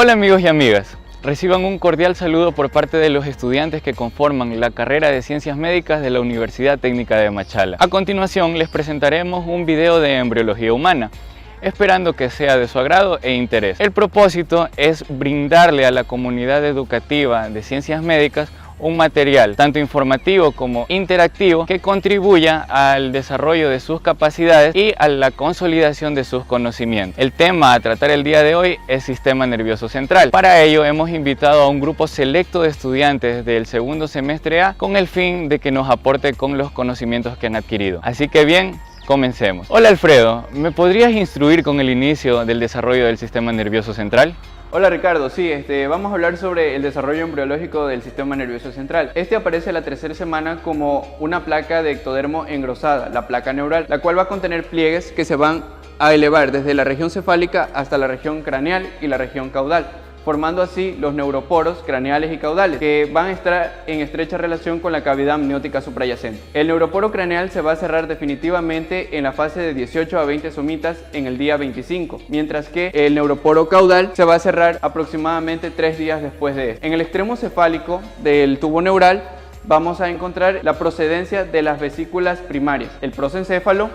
Hola amigos y amigas, reciban un cordial saludo por parte de los estudiantes que conforman la carrera de Ciencias Médicas de la Universidad Técnica de Machala. A continuación les presentaremos un video de embriología humana, esperando que sea de su agrado e interés. El propósito es brindarle a la comunidad educativa de Ciencias Médicas un material tanto informativo como interactivo que contribuya al desarrollo de sus capacidades y a la consolidación de sus conocimientos. El tema a tratar el día de hoy es sistema nervioso central. Para ello hemos invitado a un grupo selecto de estudiantes del segundo semestre A con el fin de que nos aporte con los conocimientos que han adquirido. Así que bien, comencemos. Hola Alfredo, ¿me podrías instruir con el inicio del desarrollo del sistema nervioso central? Hola Ricardo, sí, vamos a hablar sobre el desarrollo embriológico del sistema nervioso central. Aparece la tercera semana como una placa de ectodermo engrosada, la placa neural, la cual va a contener pliegues que se van a elevar desde la región cefálica hasta la región craneal y la región caudal, formando así los neuroporos craneales y caudales, que van a estar en estrecha relación con la cavidad amniótica suprayacente. El neuroporo craneal se va a cerrar definitivamente en la fase de 18 a 20 somitas en el día 25, mientras que el neuroporo caudal se va a cerrar aproximadamente 3 días después de esto. En el extremo cefálico del tubo neural vamos a encontrar la procedencia de las vesículas primarias, el prosencéfalo,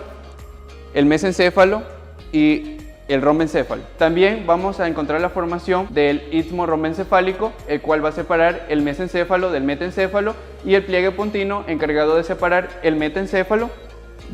el mesencéfalo y el rombencéfalo. También vamos a encontrar la formación del istmo rombencefálico, el cual va a separar el mesencéfalo del metencéfalo, y el pliegue pontino encargado de separar el metencéfalo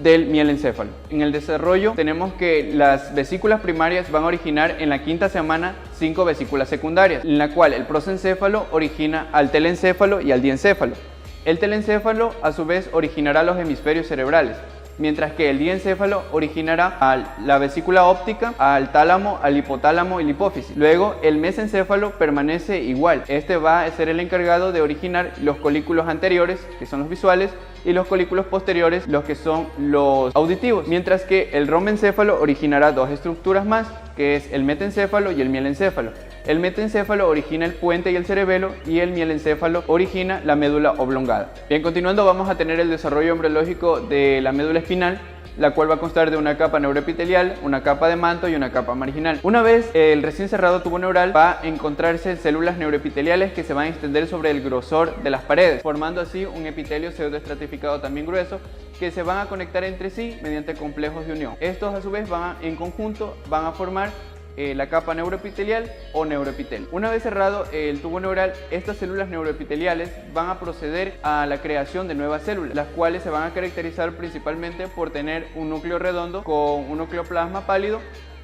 del mielencéfalo. En el desarrollo tenemos que las vesículas primarias van a originar en la quinta semana 5 vesículas secundarias, en la cual el prosencéfalo origina al telencéfalo y al diencéfalo. El telencéfalo a su vez originará los hemisferios cerebrales, mientras que el diencéfalo originará a la vesícula óptica, al tálamo, al hipotálamo y la hipófisis. Luego el mesencéfalo permanece igual. Va a ser el encargado de originar los colículos anteriores, que son los visuales, y los colículos posteriores, los que son los auditivos, mientras que el rombencéfalo originará 2 estructuras más, que es el metencéfalo y el mielencéfalo. El metencéfalo origina el puente y el cerebelo, y el mielencéfalo origina la médula oblongada. Bien, continuando vamos a tener el desarrollo embriológico de la médula espinal, la cual va a constar de una capa neuroepitelial, una capa de manto y una capa marginal. Una vez el recién cerrado tubo neural, va a encontrarse células neuroepiteliales que se van a extender sobre el grosor de las paredes, formando así un epitelio pseudoestratificado también grueso, que se van a conectar entre sí mediante complejos de unión. Estos a su vez en conjunto van a formar la capa neuroepitelial o neuroepitelio. Una vez cerrado el tubo neural, estas células neuroepiteliales van a proceder a la creación de nuevas células, las cuales se van a caracterizar principalmente por tener un núcleo redondo con un nucleoplasma pálido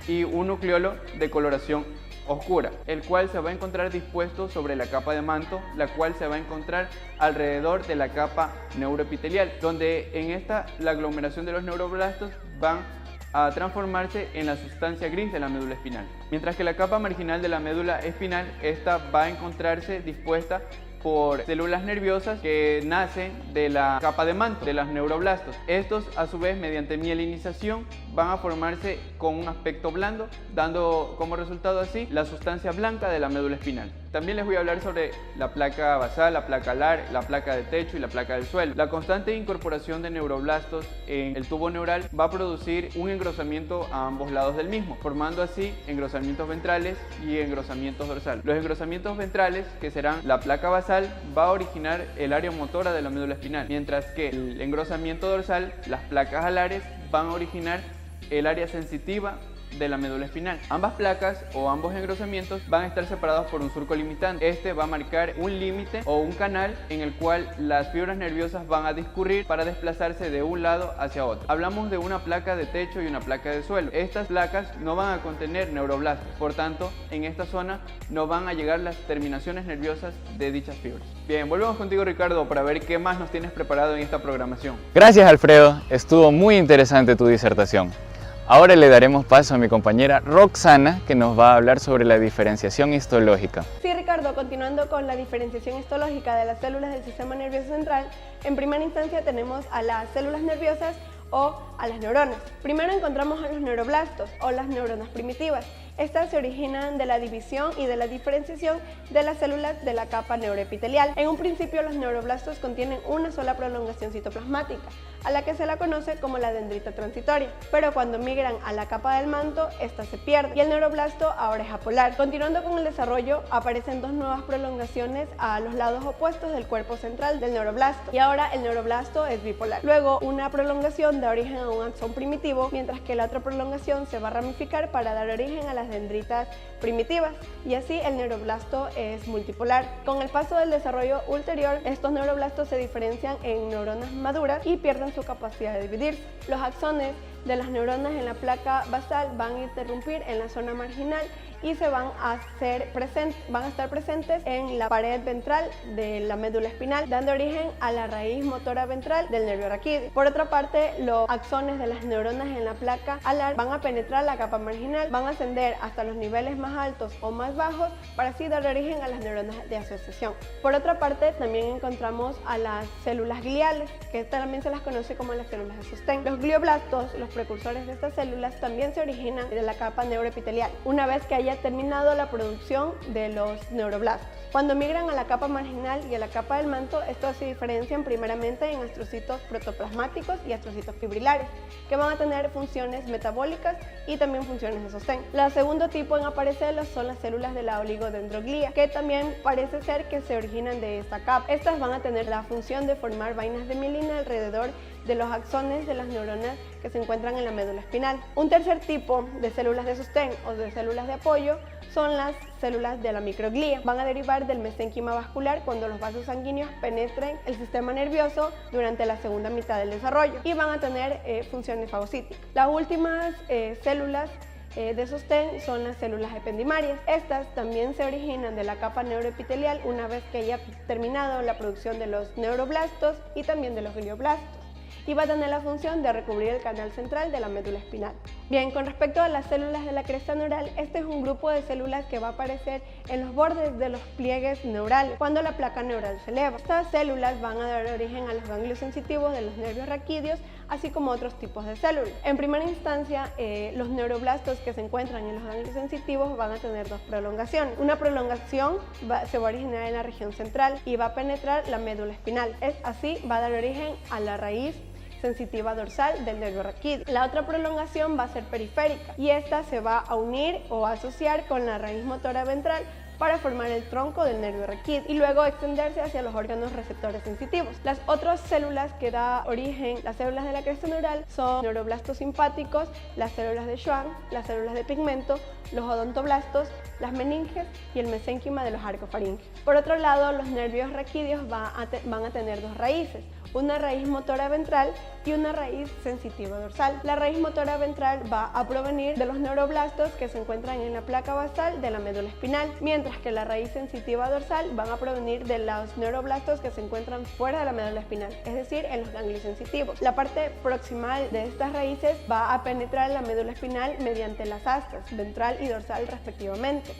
y un nucleolo de coloración oscura, el cual se va a encontrar dispuesto sobre la capa de manto, la cual se va a encontrar alrededor de la capa neuroepitelial, donde en esta la aglomeración de los neuroblastos van a transformarse en la sustancia gris de la médula espinal. Mientras que la capa marginal de la médula espinal, esta va a encontrarse dispuesta por células nerviosas que nacen de la capa de manto, de los neuroblastos. Estos a su vez mediante mielinización van a formarse con un aspecto blando, dando como resultado así la sustancia blanca de la médula espinal. También les voy a hablar sobre la placa basal, la placa alar, la placa de techo y la placa del suelo. La constante incorporación de neuroblastos en el tubo neural va a producir un engrosamiento a ambos lados del mismo, formando así engrosamientos ventrales y engrosamientos dorsales. Los engrosamientos ventrales, que serán la placa basal, va a originar el área motora de la médula espinal, mientras que el engrosamiento dorsal, las placas alares, van a originar el área sensitiva de la médula espinal. Ambas placas o ambos engrosamientos van a estar separados por un surco limitante. Va a marcar un límite o un canal en el cual las fibras nerviosas van a discurrir para desplazarse de un lado hacia otro. Hablamos de una placa de techo y una placa de suelo. Estas placas no van a contener neuroblastos, por tanto en esta zona no van a llegar las terminaciones nerviosas de dichas fibras. Bien, volvemos contigo Ricardo para ver qué más nos tienes preparado en esta programación. Gracias Alfredo, estuvo muy interesante tu disertación. Ahora le daremos paso a mi compañera Roxana, que nos va a hablar sobre la diferenciación histológica. Sí, Ricardo, continuando con la diferenciación histológica de las células del sistema nervioso central, en primera instancia tenemos a las células nerviosas o a las neuronas. Primero encontramos a los neuroblastos o las neuronas primitivas. Estas se originan de la división y de la diferenciación de las células de la capa neuroepitelial. En un principio, los neuroblastos contienen una sola prolongación citoplasmática, a la que se la conoce como la dendrita transitoria, pero cuando migran a la capa del manto, esta se pierde y el neuroblasto ahora es apolar. Continuando con el desarrollo, aparecen dos nuevas prolongaciones a los lados opuestos del cuerpo central del neuroblasto, y ahora el neuroblasto es bipolar. Luego, una prolongación da origen a un axón primitivo, mientras que la otra prolongación se va a ramificar para dar origen a las dendritas primitivas, y así el neuroblasto es multipolar. Con el paso del desarrollo ulterior, estos neuroblastos se diferencian en neuronas maduras y pierden su capacidad de dividirse. Los axones de las neuronas en la placa basal van a interrumpir en la zona marginal y se van a estar presentes en la pared ventral de la médula espinal, dando origen a la raíz motora ventral del nervio raquídeo. Por otra parte, los axones de las neuronas en la placa alar van a penetrar la capa marginal, van a ascender hasta los niveles más altos o más bajos para así dar origen a las neuronas de asociación. Por otra parte, también encontramos a las células gliales, que también se las conoce como las células de sostén. Los glioblastos, los precursores de estas células, también se originan de la capa neuroepitelial, una vez que haya terminado la producción de los neuroblastos. Cuando migran a la capa marginal y a la capa del manto, estos se diferencian primeramente en astrocitos protoplasmáticos y astrocitos fibrilares, que van a tener funciones metabólicas y también funciones de sostén. El segundo tipo en aparecer son las células de la oligodendroglía, que también parece ser que se originan de esta capa. Estas van a tener la función de formar vainas de mielina alrededor de los axones de las neuronas que se encuentran en la médula espinal. Un tercer tipo de células de sostén o de células de apoyo son las células de la microglía. Van a derivar del mesénquima vascular cuando los vasos sanguíneos penetren el sistema nervioso durante la segunda mitad del desarrollo y van a tener funciones fagocíticas. Las últimas células de sostén son las células ependimarias. Estas también se originan de la capa neuroepitelial una vez que haya terminado la producción de los neuroblastos y también de los glioblastos, y va a tener la función de recubrir el canal central de la médula espinal. Bien, con respecto a las células de la cresta neural, este es un grupo de células que va a aparecer en los bordes de los pliegues neurales cuando la placa neural se eleva. Estas células van a dar origen a los ganglios sensitivos de los nervios raquídeos, así como otros tipos de células. En primera instancia, los neuroblastos que se encuentran en los ganglios sensitivos van a tener dos prolongaciones. Una prolongación se va a originar en la región central y va a penetrar la médula espinal. Así va a dar origen a la raíz sensitiva dorsal del nervio raquídeo. La otra prolongación va a ser periférica y esta se va a unir o a asociar con la raíz motora ventral para formar el tronco del nervio raquídeo y luego extenderse hacia los órganos receptores sensitivos. Las otras células que da origen las células de la cresta neural son neuroblastos simpáticos, las células de Schwann, las células de pigmento, los odontoblastos, las meninges y el mesénquima de los arcofaringes. Por otro lado, los nervios raquídeos van a tener dos raíces, una raíz motora ventral y una raíz sensitiva dorsal. La raíz motora ventral va a provenir de los neuroblastos que se encuentran en la placa basal de la médula espinal, mientras que la raíz sensitiva dorsal van a provenir de los neuroblastos que se encuentran fuera de la médula espinal, es decir, en los ganglios sensitivos. La parte proximal de estas raíces va a penetrar la médula espinal mediante las astas ventral y dorsal respectivamente,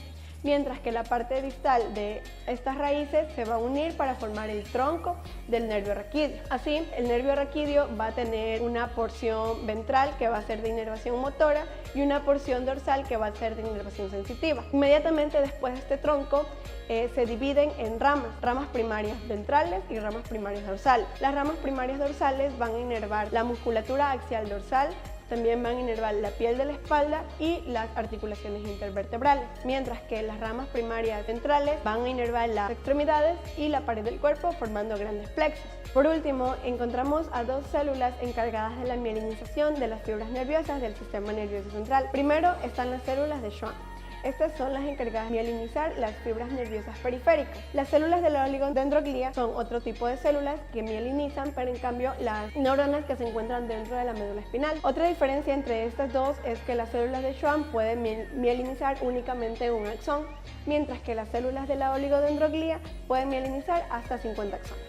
mientras que la parte distal de estas raíces se va a unir para formar el tronco del nervio raquídeo. Así, el nervio raquídeo va a tener una porción ventral que va a ser de inervación motora y una porción dorsal que va a ser de inervación sensitiva. Inmediatamente después de este tronco se dividen en ramas primarias ventrales y ramas primarias dorsales. Las ramas primarias dorsales van a inervar la musculatura axial dorsal, también van a inervar la piel de la espalda y las articulaciones intervertebrales, mientras que las ramas primarias ventrales van a inervar las extremidades y la pared del cuerpo formando grandes plexos. Por último, encontramos a dos células encargadas de la mielinización de las fibras nerviosas del sistema nervioso central. Primero están las células de Schwann. Estas son las encargadas de mielinizar las fibras nerviosas periféricas. Las células de la oligodendroglía son otro tipo de células que mielinizan, pero en cambio las neuronas que se encuentran dentro de la médula espinal. Otra diferencia entre estas dos es que las células de Schwann pueden mielinizar únicamente un axón, mientras que las células de la oligodendroglía pueden mielinizar hasta 50 axones.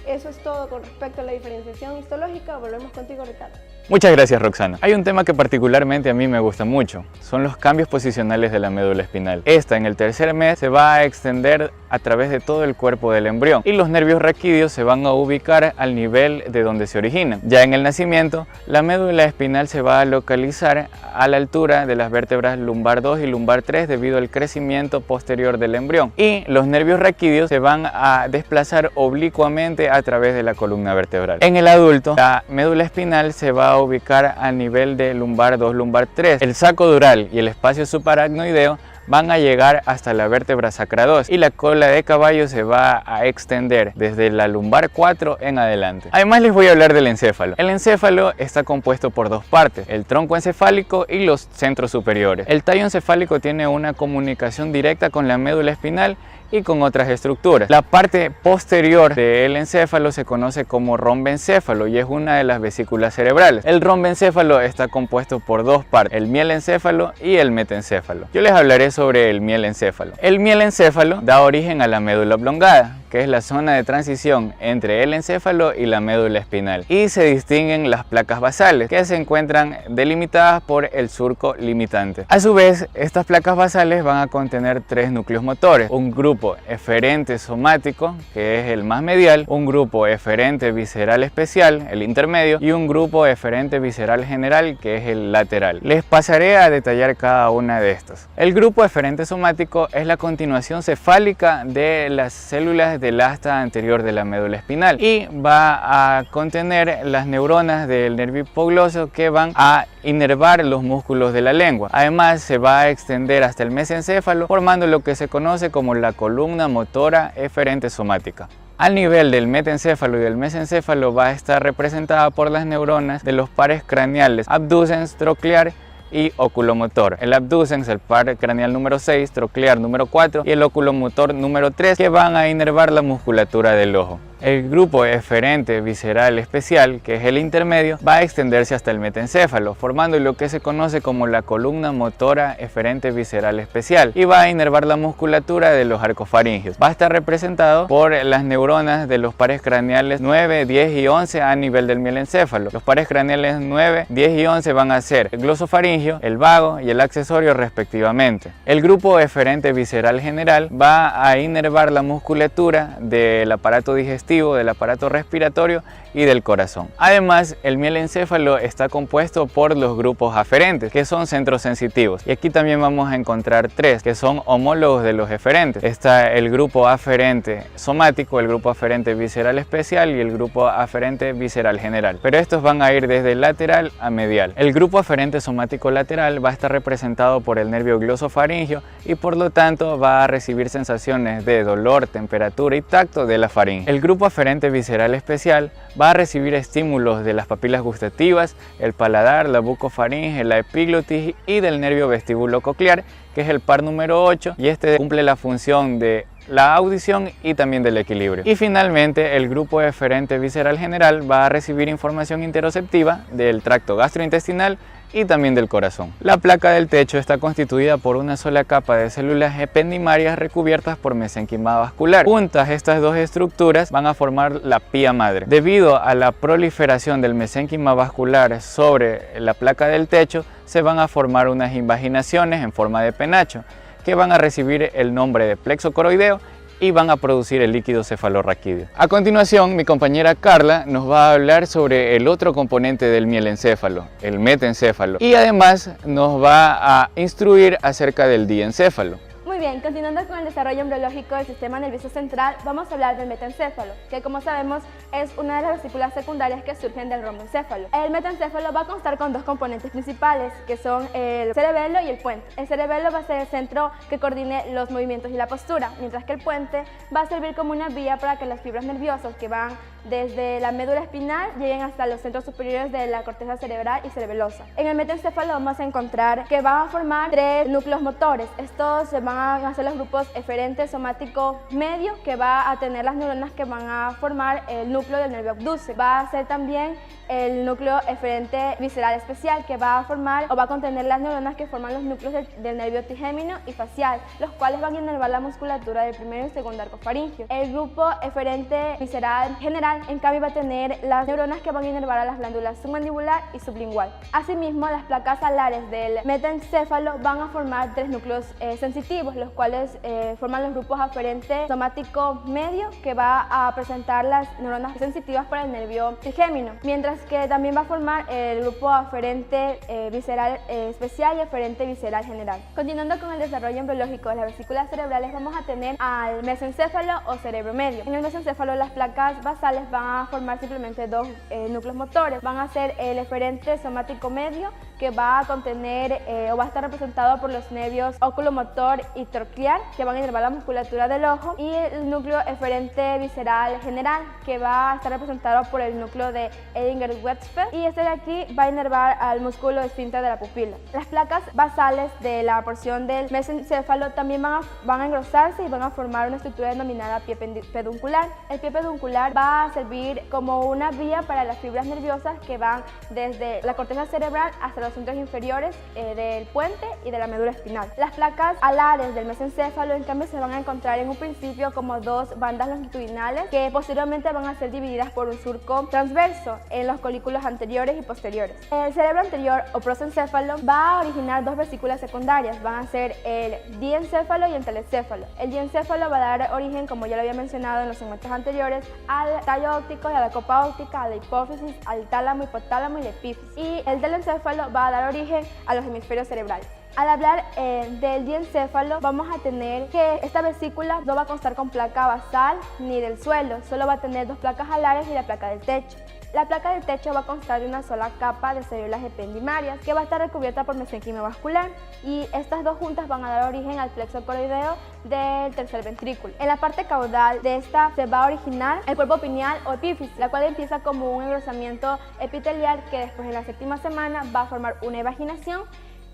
Eso es todo con respecto a la diferenciación histológica. Volvemos contigo, Ricardo. Muchas gracias, Roxana. Hay un tema que particularmente a mí me gusta mucho, son los cambios posicionales de la médula espinal. Esta en el tercer mes se va a extender a través de todo el cuerpo del embrión y los nervios raquídeos se van a ubicar al nivel de donde se originan. Ya en el nacimiento, la médula espinal se va a localizar a la altura de las vértebras lumbar 2 y lumbar 3 debido al crecimiento posterior del embrión, y los nervios raquídeos se van a desplazar oblicuamente a través de la columna vertebral. En el adulto, la médula espinal se va a ubicar a nivel de lumbar 2, lumbar 3. El saco dural y el espacio subaracnoideo van a llegar hasta la vértebra sacra 2 y la cola de caballo se va a extender desde la lumbar 4 en adelante. Además les voy a hablar del encéfalo. El encéfalo está compuesto por dos partes, el tronco encefálico y los centros superiores. El tallo encefálico tiene una comunicación directa con la médula espinal y con otras estructuras. La parte posterior del encéfalo se conoce como romboencéfalo y es una de las vesículas cerebrales. El romboencéfalo está compuesto por dos partes, el mielencéfalo y el metencéfalo. Yo les hablaré sobre el mielencéfalo. El mielencéfalo da origen a la médula oblongada, que es la zona de transición entre el encéfalo y la médula espinal, y se distinguen las placas basales, que se encuentran delimitadas por el surco limitante. A su vez, estas placas basales van a contener tres núcleos motores: un grupo eferente somático, que es el más medial, un grupo eferente visceral especial, el intermedio, y un grupo eferente visceral general, que es el lateral. Les pasaré a detallar cada una de estas. El grupo eferente somático es la continuación cefálica de las células del asta anterior de la médula espinal y va a contener las neuronas del nervio hipoglóseo que van a inervar los músculos de la lengua. Además, se va a extender hasta el mesencéfalo, formando lo que se conoce como la columna motora eferente somática. Al nivel del metencéfalo y del mesencéfalo va a estar representada por las neuronas de los pares craneales abducens, troclear y oculomotor. El abducens, el par craneal número 6, troclear número 4 y el oculomotor número 3, que van a inervar la musculatura del ojo. El grupo eferente visceral especial, que es el intermedio, va a extenderse hasta el metencéfalo, formando lo que se conoce como la columna motora eferente visceral especial y va a inervar la musculatura de los arcofaringios. Va a estar representado por las neuronas de los pares craneales 9, 10 y 11 a nivel del mielencéfalo. Los pares craneales 9, 10 y 11 van a ser el glosofaringio, el vago y el accesorio respectivamente. El grupo eferente visceral general va a inervar la musculatura del aparato digestivo, del aparato respiratorio y del corazón. Además, el mielencéfalo está compuesto por los grupos aferentes, que son centros sensitivos, y aquí también vamos a encontrar tres que son homólogos de los eferentes. Está el grupo aferente somático, el grupo aferente visceral especial y el grupo aferente visceral general, pero estos van a ir desde lateral a medial. El grupo aferente somático lateral va a estar representado por el nervio glosofaringio y por lo tanto va a recibir sensaciones de dolor, temperatura y tacto de la faringe. El grupo aferente visceral especial va a recibir estímulos de las papilas gustativas, el paladar, la bucofaringe, la epiglotis y del nervio vestíbulo coclear, que es el par número 8, y este cumple la función de la audición y también del equilibrio. Y finalmente, el grupo eferente visceral general va a recibir información interoceptiva del tracto gastrointestinal y también del corazón. La placa del techo está constituida por una sola capa de células ependimarias recubiertas por mesénquima vascular. Juntas, estas dos estructuras van a formar la pía madre. Debido a la proliferación del mesénquima vascular sobre la placa del techo, se van a formar unas invaginaciones en forma de penacho que van a recibir el nombre de plexo coroideo y van a producir el líquido cefalorraquídeo. A continuación, mi compañera Carla nos va a hablar sobre el otro componente del mielencéfalo, el metencéfalo, y además nos va a instruir acerca del diencéfalo. Muy bien, continuando con el desarrollo embriológico del sistema nervioso central, vamos a hablar del metencéfalo, que como sabemos es una de las vesículas secundarias que surgen del romboencéfalo. El metencéfalo va a constar con dos componentes principales, que son el cerebelo y el puente. El cerebelo va a ser el centro que coordine los movimientos y la postura, mientras que el puente va a servir como una vía para que las fibras nerviosas que van desde la médula espinal lleguen hasta los centros superiores de la corteza cerebral y cerebelosa. En el metencéfalo vamos a encontrar que van a formar tres núcleos motores. Estos se van a hacer los grupos eferente somático medio, que va a tener las neuronas que van a formar el núcleo del nervio abducens. Va a ser también el núcleo eferente visceral especial, que va a formar o va a contener las neuronas que forman los núcleos del nervio trigémino y facial, los cuales van a inervar la musculatura del primer y segundo arco faríngeo. El grupo eferente visceral general, en cambio, va a tener las neuronas que van a inervar a las glándulas submandibular y sublingual. Asimismo, las placas alares del metaencéfalo van a formar tres núcleos sensitivos, los cuales forman los grupos aferente somático medio, que va a presentar las neuronas sensitivas para el nervio trigémino, mientras que también va a formar el grupo aferente visceral especial y aferente visceral general. Continuando con el desarrollo embriológico de las vesículas cerebrales, vamos a tener al mesencéfalo o cerebro medio. En el mesencéfalo, las placas basales van a formar simplemente dos núcleos motores. Van a ser el eferente somático medio, que va a contener o va a estar representado por los nervios oculomotor y troclear, que van a inervar la musculatura del ojo, y el núcleo eferente visceral general, que va a estar representado por el núcleo de Edinger-Westphal, y este de aquí va a inervar al músculo esfínter de la pupila. Las placas basales de la porción del mesencéfalo también van a engrosarse y van a formar una estructura denominada pie peduncular. El pie peduncular va a servir como una vía para las fibras nerviosas que van desde la corteza cerebral hasta los centros inferiores del puente y de la médula espinal. Las placas alares del mesencéfalo, en cambio, se van a encontrar en un principio como dos bandas longitudinales que posteriormente van a ser divididas por un surco transverso en los colículos anteriores y posteriores. El cerebro anterior o prosencéfalo va a originar dos vesículas secundarias, van a ser el diencéfalo y el telencéfalo. El diencéfalo va a dar origen, como ya lo había mencionado en los segmentos anteriores, al tallo óptico y a la copa óptica, a la hipófisis, al tálamo, hipotálamo y la epífisis. Y el telencéfalo va a dar origen a los hemisferios cerebrales. Al hablar del diencéfalo, vamos a tener que esta vesícula no va a constar con placa basal ni del suelo, solo va a tener dos placas alares y la placa del techo. La placa del techo va a constar de una sola capa de células ependimarias que va a estar recubierta por mesenquima vascular, y estas dos juntas van a dar origen al plexo coroideo del tercer ventrículo. En la parte caudal de esta se va a originar el cuerpo pineal o epífisis, la cual empieza como un engrosamiento epitelial que después en la séptima semana va a formar una evaginación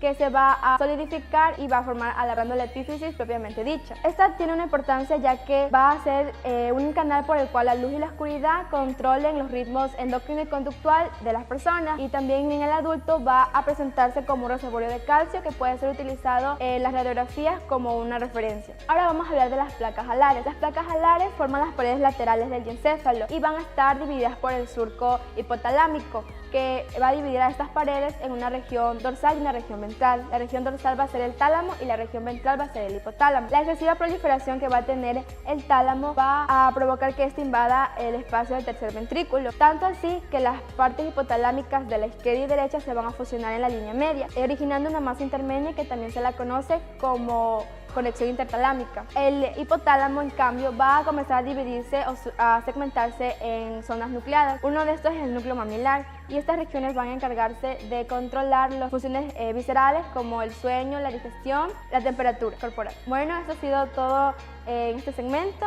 que se va a solidificar y va a formar alargando la epífisis propiamente dicha. Esta tiene una importancia ya que va a ser un canal por el cual la luz y la oscuridad controlen los ritmos endocrino y conductual de las personas, y también en el adulto va a presentarse como un reservorio de calcio que puede ser utilizado en las radiografías como una referencia. Ahora vamos a hablar de las placas alares. Las placas alares forman las paredes laterales del diencéfalo y van a estar divididas por el surco hipotalámico, que va a dividir a estas paredes en una región dorsal y una región ventral. La región dorsal va a ser el tálamo y la región ventral va a ser el hipotálamo. La excesiva proliferación que va a tener el tálamo va a provocar que este invada el espacio del tercer ventrículo, tanto así que las partes hipotalámicas de la izquierda y derecha se van a fusionar en la línea media, originando una masa intermedia que también se la conoce como conexión intertalámica. El hipotálamo, en cambio, va a comenzar a dividirse o a segmentarse en zonas nucleadas. Uno de estos es el núcleo mamilar, y estas regiones van a encargarse de controlar las funciones viscerales como el sueño, la digestión, la temperatura corporal. Bueno, esto ha sido todo en este segmento.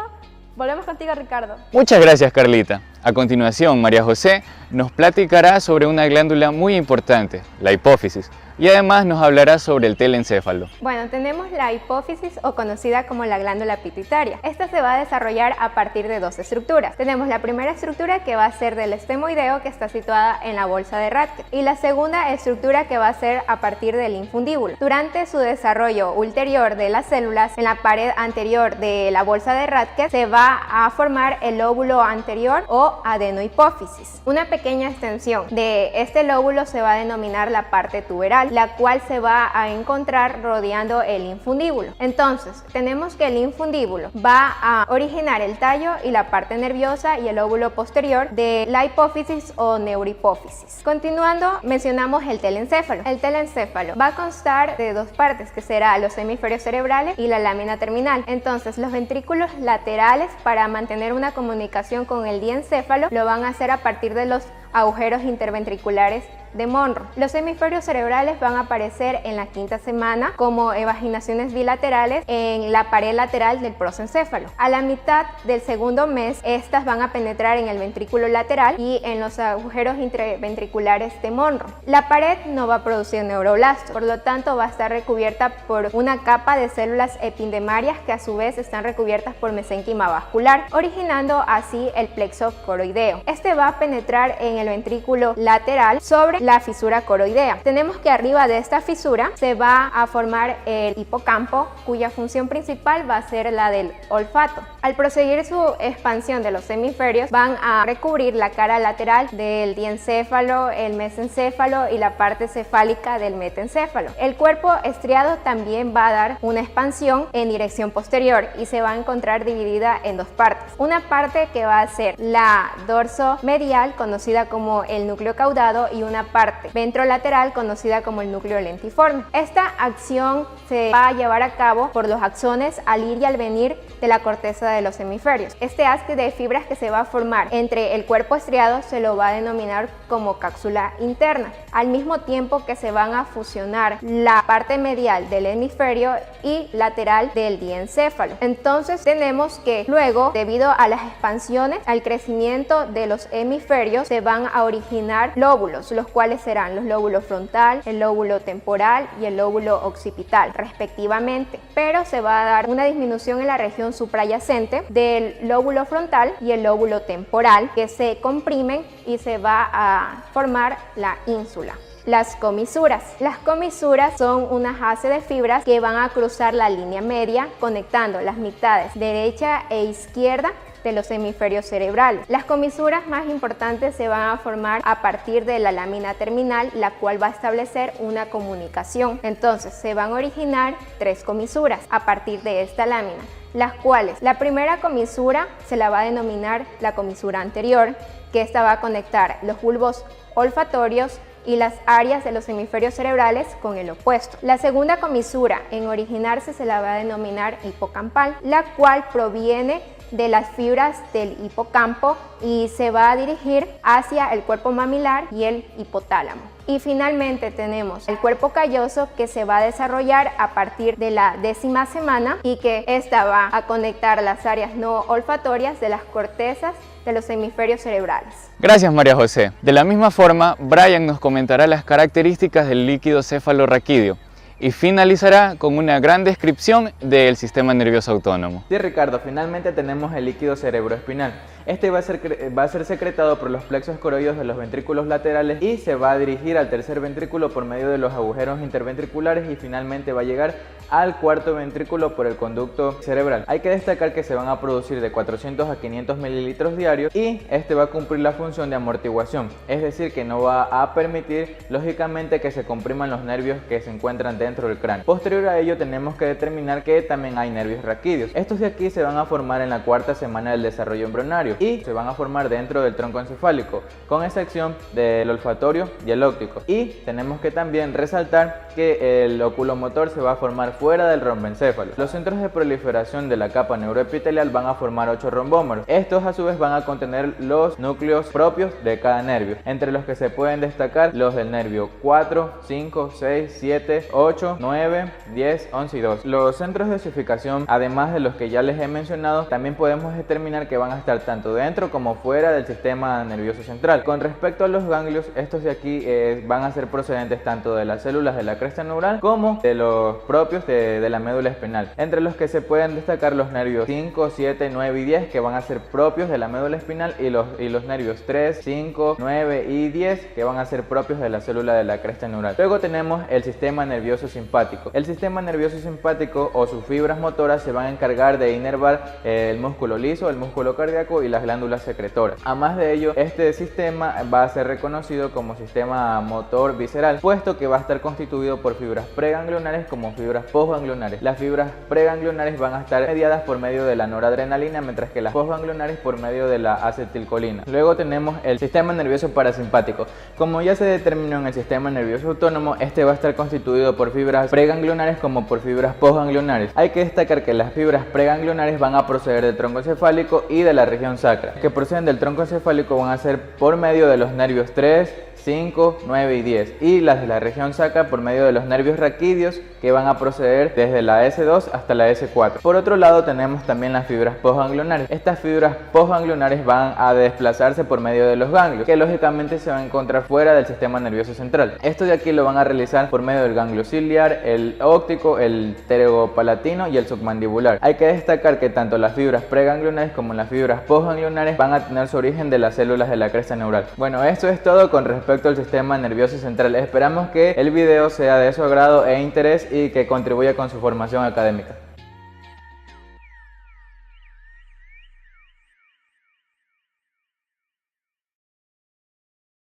Volvemos contigo, Ricardo. Muchas gracias, Carlita. A continuación, María José nos platicará sobre una glándula muy importante, la hipófisis, y además nos hablará sobre el telencéfalo. Bueno, tenemos la hipófisis, o conocida como la glándula pituitaria. Esta se va a desarrollar a partir de dos estructuras. Tenemos la primera estructura, que va a ser del esfemoideo, que está situada en la bolsa de Rathke, y la segunda estructura, que va a ser a partir del infundíbulo. Durante su desarrollo ulterior de las células, en la pared anterior de la bolsa de Rathke se va a formar el lóbulo anterior o adenohipófisis. Una pequeña extensión de este lóbulo se va a denominar la parte tuberal, la cual se va a encontrar rodeando el infundíbulo. Entonces, tenemos que el infundíbulo va a originar el tallo y la parte nerviosa y el lóbulo posterior de la hipófisis o neurohipófisis. Continuando, mencionamos el telencéfalo. El telencéfalo va a constar de dos partes, que será los hemisferios cerebrales y la lámina terminal. Entonces, los ventrículos laterales, para mantener una comunicación con el diencéfalo, lo van a hacer a partir de los agujeros interventriculares de Monro. Los hemisferios cerebrales van a aparecer en la quinta semana como evaginaciones bilaterales en la pared lateral del prosencéfalo. A la mitad del segundo mes, estas van a penetrar en el ventrículo lateral y en los agujeros interventriculares de Monro. La pared no va a producir neuroblastos, por lo tanto va a estar recubierta por una capa de células epidemarias que a su vez están recubiertas por mesénquima vascular, originando así el plexo coroideo. Este va a penetrar en el ventrículo lateral sobre la fisura coroidea. Tenemos que arriba de esta fisura se va a formar el hipocampo, cuya función principal va a ser la del olfato. Al proseguir su expansión de los hemisferios, van a recubrir la cara lateral del diencéfalo, el mesencéfalo y la parte cefálica del metencéfalo. El cuerpo estriado también va a dar una expansión en dirección posterior y se va a encontrar dividida en dos partes. Una parte que va a ser la dorsomedial, conocida como el núcleo caudado, y una parte ventrolateral, conocida como el núcleo lentiforme. Esta acción se va a llevar a cabo por los axones al ir y al venir de la corteza de los hemisferios. Este haz de fibras que se va a formar entre el cuerpo estriado se lo va a denominar como cápsula interna, al mismo tiempo que se van a fusionar la parte medial del hemisferio y lateral del diencéfalo. Entonces tenemos que luego, debido a las expansiones, al crecimiento de los hemisferios, se van a originar lóbulos, los cuales serán los lóbulos frontal, el lóbulo temporal y el lóbulo occipital respectivamente, pero se va a dar una disminución en la región suprayacente del lóbulo frontal y el lóbulo temporal, que se comprimen y se va a formar la ínsula. Las comisuras. Las comisuras son una haz de fibras que van a cruzar la línea media, conectando las mitades derecha e izquierda de los hemisferios cerebrales. Las comisuras más importantes se van a formar a partir de la lámina terminal, la cual va a establecer una comunicación. Entonces se van a originar 3 comisuras a partir de esta lámina, las cuales la primera comisura se la va a denominar la comisura anterior, que esta va a conectar los bulbos olfatorios y las áreas de los hemisferios cerebrales con el opuesto. La segunda comisura en originarse se la va a denominar hipocampal, la cual proviene de las fibras del hipocampo y se va a dirigir hacia el cuerpo mamilar y el hipotálamo. Y finalmente tenemos el cuerpo calloso, que se va a desarrollar a partir de la 10ª semana y que esta va a conectar las áreas no olfatorias de las cortezas de los hemisferios cerebrales. Gracias, María José. De la misma forma, Brian nos comentará las características del líquido cefalorraquídeo y finalizará con una gran descripción del sistema nervioso autónomo. Sí, Ricardo, finalmente tenemos el líquido cerebroespinal. Este va a ser secretado por los plexos coroideos de los ventrículos laterales y se va a dirigir al tercer ventrículo por medio de los agujeros interventriculares y finalmente va a llegar al cuarto ventrículo por el conducto cerebral. Hay que destacar que se van a producir de 400 a 500 mililitros diarios y este va a cumplir la función de amortiguación, es decir, que no va a permitir lógicamente que se compriman los nervios que se encuentran dentro del cráneo. Posterior a ello tenemos que determinar que también hay nervios raquídeos. Estos de aquí se van a formar en la 4ª semana del desarrollo embrionario y se van a formar dentro del tronco encefálico, con excepción del olfatorio y el óptico. Y tenemos que también resaltar que el oculomotor se va a formar fuera del romboencéfalo. Los centros de proliferación de la capa neuroepitelial van a formar 8 rombómeros. Estos a su vez van a contener los núcleos propios de cada nervio, entre los que se pueden destacar los del nervio 4, 5, 6, 7, 8, 9, 10, 11 y 12. Los centros de osificación, además de los que ya les he mencionado, también podemos determinar que van a estar tanto dentro como fuera del sistema nervioso central. Con respecto a los ganglios, estos de aquí van a ser procedentes tanto de las células de la cresta neural como de los propios de la médula espinal, entre los que se pueden destacar los nervios 5, 7, 9 y 10, que van a ser propios de la médula espinal, y los nervios 3, 5, 9 y 10, que van a ser propios de la célula de la cresta neural. Luego tenemos el sistema nervioso simpático. El sistema nervioso simpático o sus fibras motoras se van a encargar de inervar el músculo liso, el músculo cardíaco y las glándulas secretoras. Además de ello, este sistema va a ser reconocido como sistema motor visceral, puesto que va a estar constituido por fibras preganglionares como fibras postganglionares. Las fibras preganglionares van a estar mediadas por medio de la noradrenalina, mientras que las postganglionares por medio de la acetilcolina. Luego tenemos el sistema nervioso parasimpático. Como ya se determinó en el sistema nervioso autónomo, este va a estar constituido por fibras preganglionares como por fibras postganglionares. Hay que destacar que las fibras preganglionares van a proceder del tronco encefálico y de la región sacra. Que proceden del tronco encefálico van a ser por medio de los nervios 3, 5, 9 y 10, y las de la región sacra por medio de los nervios raquídeos que van a proceder desde la S2 hasta la S4. Por otro lado tenemos también las fibras postganglionares. Estas fibras postganglionares van a desplazarse por medio de los ganglios, que lógicamente se van a encontrar fuera del sistema nervioso central. Esto de aquí lo van a realizar por medio del ganglio ciliar, el óptico, el pterygopalatino y el submandibular. Hay que destacar que tanto las fibras preganglionares como las fibras postganglionares van a tener su origen de las células de la cresta neural. Bueno, esto es todo con respecto al sistema nervioso central. Esperamos que el video sea de su agrado e interés y que contribuya con su formación académica.